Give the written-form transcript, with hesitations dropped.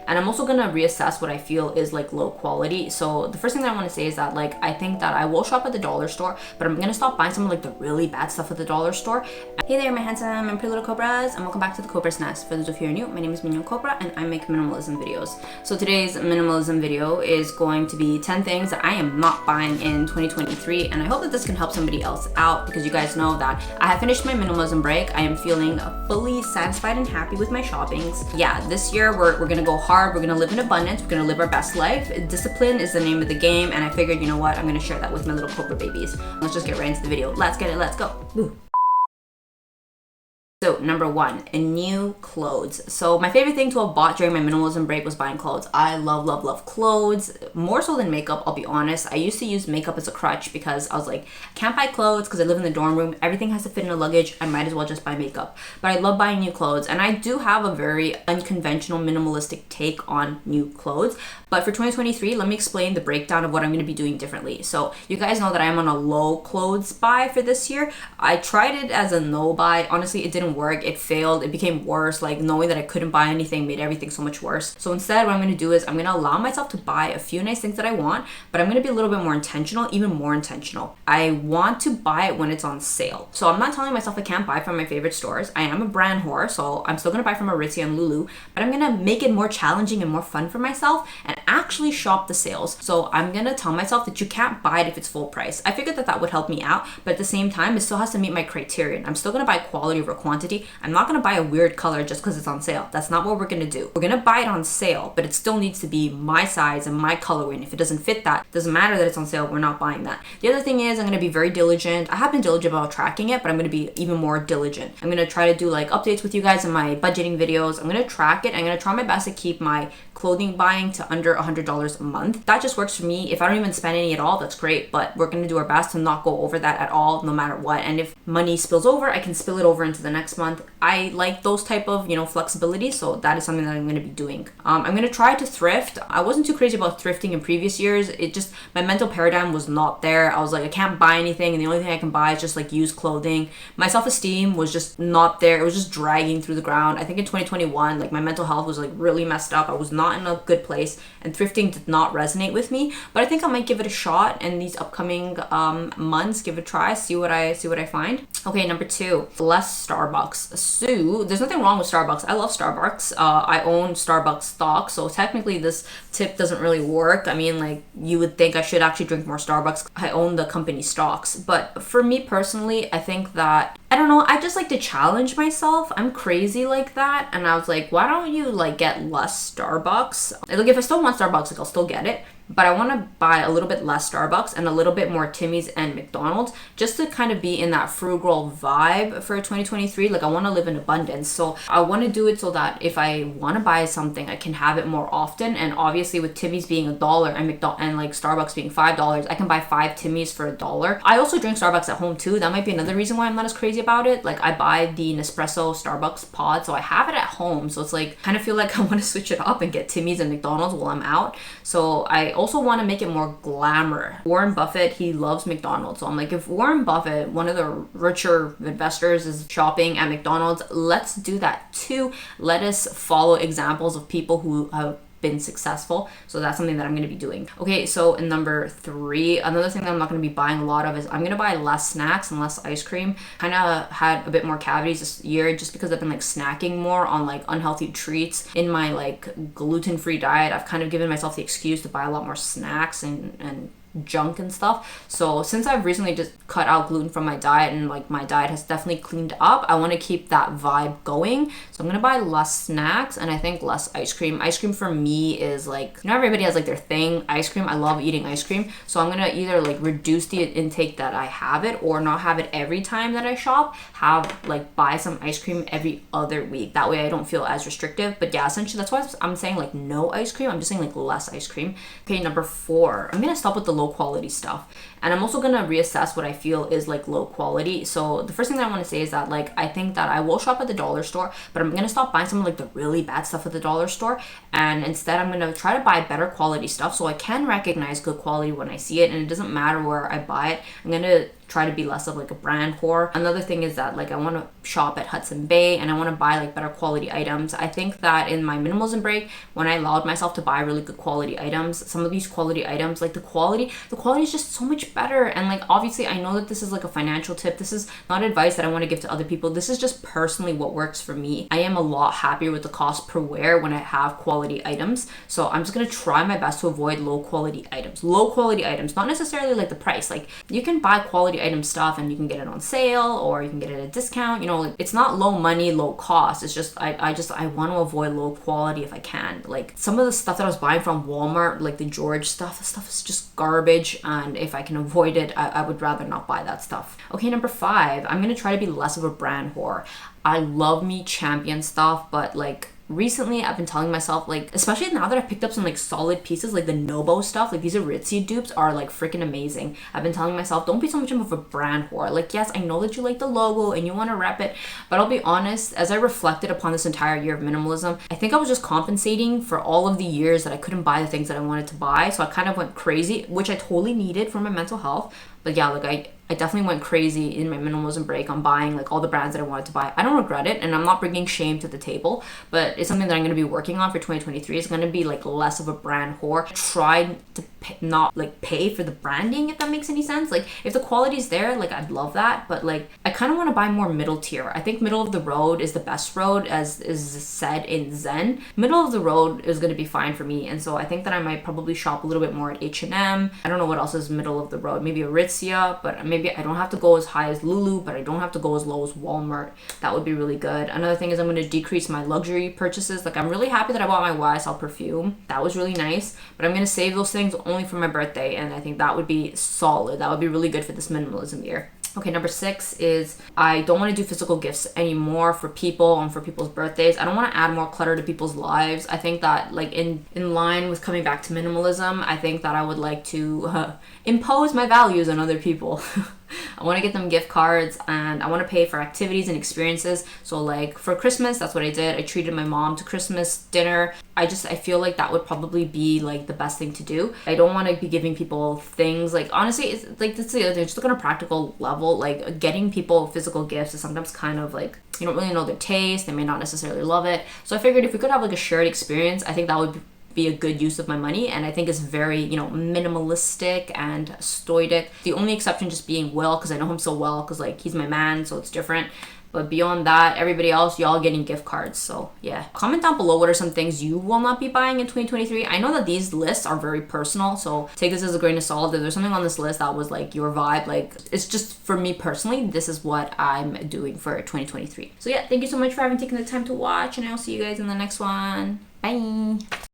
And I'm also gonna reassess what I feel is like low quality. So the first thing that I want to say is that like I think that I will shop at the dollar store, but I'm gonna stop buying some of like the really bad stuff at the dollar store. Hey there, my handsome and pretty little Cobras, and welcome back to the Cobra's Nest. For those of you who are new, my name is Mignon Cobra and I make minimalism videos. So today's minimalism video is going to be 10 things that I am not buying in 2023, and I hope that this can help somebody else out, because you guys know that I have finished my minimalism break. I am feeling fully satisfied and happy with my shoppings. Yeah, this year we're gonna go hard, we're gonna live in abundance, we're gonna live our best life. Discipline is the name of the game, and I figured, you know what, I'm gonna share that with my little Cobra babies. Let's just get right into the video. Let's get it, let's go. Woo. So number one, new clothes. So my favorite thing to have bought during my minimalism break was buying clothes. I love clothes, more so than makeup, I'll be honest. I used to use makeup as a crutch because I was like, I can't buy clothes because I live in the dorm room. Everything has to fit in a luggage. I might as well just buy makeup. But I love buying new clothes, and I do have a very unconventional minimalistic take on new clothes. But for 2023, let me explain the breakdown of what I'm going to be doing differently. So you guys know that I am on a low clothes buy for this year. I tried it as a no buy. Honestly, it didn't work. It failed. It became worse. Like, knowing that I couldn't buy anything made everything so much worse. So instead, what I'm going to do is I'm going to allow myself to buy a few nice things that I want, but I'm going to be a little bit more intentional, even more intentional. I want to buy it when it's on sale. So I'm not telling myself I can't buy from my favorite stores. I am a brand whore, so I'm still going to buy from Aritzia and Lulu, but I'm going to make it more challenging and more fun for myself and actually shop the sales. So I'm going to tell myself that you can't buy it if it's full price. I figured that that would help me out, but at the same time, it still has to meet my criterion. I'm still going to buy quality over quantity. I'm not going to buy a weird color just because it's on sale. That's not what we're going to do. We're going to buy it on sale, but it still needs to be my size and my colorway. And if it doesn't fit that, it doesn't matter that it's on sale. We're not buying that. The other thing is I'm going to be very diligent. I have been diligent about tracking it, but I'm going to be even more diligent. I'm going to try to do like updates with you guys in my budgeting videos. I'm going to track it. I'm going to try my best to keep my clothing buying to under $100 a month. That just works for me. If I don't even spend any at all, that's great, but we're going to do our best to not go over that at all, no matter what. And if money spills over, I can spill it over into the next month. I like those type of, flexibility, so that is something that I'm going to be doing. I'm going to try to thrift. I wasn't too crazy about thrifting in previous years. It just, my mental paradigm was not there. I was like, I can't buy anything, and the only thing I can buy is just like used clothing. My self-esteem was just not there. It was just dragging through the ground. I think in 2021, like, my mental health was like really messed up. I was not in a good place, and thrifting did not resonate with me. But I think I might give it a shot in these upcoming months. Give it a try, see what I find. Okay, number two, less Starbucks. So there's nothing wrong with Starbucks. I love Starbucks. I own Starbucks stock, so technically this tip doesn't really work. I mean, like, you would think I should actually drink more Starbucks. I own the company stocks. But for me personally, I think that, I don't know, I just like to challenge myself. I'm crazy like that. And I was like, why don't you like get less Starbucks? Like, if I still want Starbucks, like, I'll still get it. But I want to buy a little bit less Starbucks and a little bit more Timmy's and McDonald's, just to kind of be in that frugal vibe for 2023. Like, I want to live in abundance. So I want to do it so that if I want to buy something, I can have it more often. And obviously with Timmy's being $1 and like Starbucks being $5, I can buy 5 Timmy's for $1. I also drink Starbucks at home too. That might be another reason why I'm not as crazy about it. Like, I buy the Nespresso Starbucks pod, so I have it at home. So it's like, kind of feel like I want to switch it up and get Timmy's and McDonald's while I'm out. So I also want to make it more glamour. Warren Buffett, he loves McDonald's. So I'm like, if Warren Buffett, one of the richer investors, is shopping at McDonald's, let's do that too. Let us follow examples of people who have been successful. So that's something that I'm going to be doing. Okay, so in number 3, another thing that I'm not going to be buying a lot of is I'm going to buy less snacks and less ice cream. Kind of had a bit more cavities this year just because I've been like snacking more on like unhealthy treats in my like gluten-free diet. I've kind of given myself the excuse to buy a lot more snacks and junk and stuff. So since I've recently just cut out gluten from my diet, and like my diet has definitely cleaned up, I want to keep that vibe going. So I'm gonna buy less snacks, and I think less ice cream. Ice cream for me is like, everybody has like their thing. Ice cream, I love eating ice cream, so I'm gonna either like reduce the intake that I have it, or not have it every time that I shop. Buy some ice cream every other week. That way I don't feel as restrictive. But yeah, essentially that's why I'm saying like no ice cream. I'm just saying like less ice cream. Okay, number 4, I'm gonna stop with the low quality stuff, and I'm also gonna reassess what I feel is like low quality. So the first thing that I want to say is that like I think that I will shop at the dollar store, but I'm gonna stop buying some of like the really bad stuff at the dollar store, and instead I'm gonna try to buy better quality stuff so I can recognize good quality when I see it, and it doesn't matter where I buy it. I'm gonna try to be less of like a brand whore. Another thing is that like I want to shop at Hudson Bay and I want to buy like better quality items. I think that in my minimalism break, when I allowed myself to buy really good quality items, some of these quality items, like the quality is just so much better. And like obviously I know that this is like a financial tip. This is not advice that I want to give to other people. This is just personally what works for me. I am a lot happier with the cost per wear when I have quality items. So I'm just gonna try my best to avoid low quality items. Low quality items, not necessarily like the price. Like you can buy quality item stuff and you can get it on sale or you can get it at a discount. You know, like, it's not low money, low cost. It's just I want to avoid low quality if I can. Like some of the stuff that I was buying from Walmart, like the George stuff, the stuff is just garbage, and if I can avoid it, I would rather not buy that stuff. Okay, number 5, I'm gonna try to be less of a brand whore. I love me Champion stuff, but like recently I've been telling myself, like, especially now that I've picked up some like solid pieces, like the Nobo stuff, like these Aritzia dupes are like freaking amazing. I've been telling myself, don't be so much of a brand whore. Like, yes, I know that you like the logo and you want to rep it, but I'll be honest, as I reflected upon this entire year of minimalism, I think I was just compensating for all of the years that I couldn't buy the things that I wanted to buy. So I kind of went crazy, which I totally needed for my mental health. But yeah, like I definitely went crazy in my minimalism break on buying like all the brands that I wanted to buy. I don't regret it, and I'm not bringing shame to the table, but it's something that I'm going to be working on for 2023. It's going to be like less of a brand whore. Try to not like pay for the branding, if that makes any sense. Like if the quality's there, like I'd love that, but like I kind of want to buy more middle tier. I think middle of the road is the best road, as is said in Zen. Middle of the road is going to be fine for me, and so I think that I might probably shop a little bit more at H&M. I don't know what else is middle of the road. Maybe Aritzia, but maybe I don't have to go as high as Lulu, but I don't have to go as low as Walmart. That would be really good. Another thing is I'm going to decrease my luxury purchases. Like I'm really happy that I bought my YSL perfume. That was really nice, but I'm going to save those things only for my birthday, and I think that would be solid. That would be really good for this minimalism year. Okay, number 6 is I don't want to do physical gifts anymore for people and for people's birthdays. I don't want to add more clutter to people's lives. I think that like in line with coming back to minimalism, I think that I would like to impose my values on other people. I want to get them gift cards, and I want to pay for activities and experiences. So like for Christmas, that's what I did. I treated my mom to Christmas dinner. I feel like that would probably be like the best thing to do. I don't want to be giving people things. Like honestly, it's like that's the other thing. Just look on a practical level. Like getting people physical gifts is sometimes kind of like you don't really know their taste. They may not necessarily love it. So I figured if we could have like a shared experience, I think that would be a good use of my money, and I think it's very, you know, minimalistic and stoic. The only exception just being Will, because I know him so well, because like he's my man, so it's different. But beyond that, everybody else, y'all getting gift cards. So yeah, comment down below what are some things you will not be buying in 2023. I know that these lists are very personal, so take this as a grain of salt. If there's something on this list that was like your vibe, like it's just for me personally, this is what I'm doing for 2023. So yeah, thank you so much for having taken the time to watch, and I'll see you guys in the next one. Bye.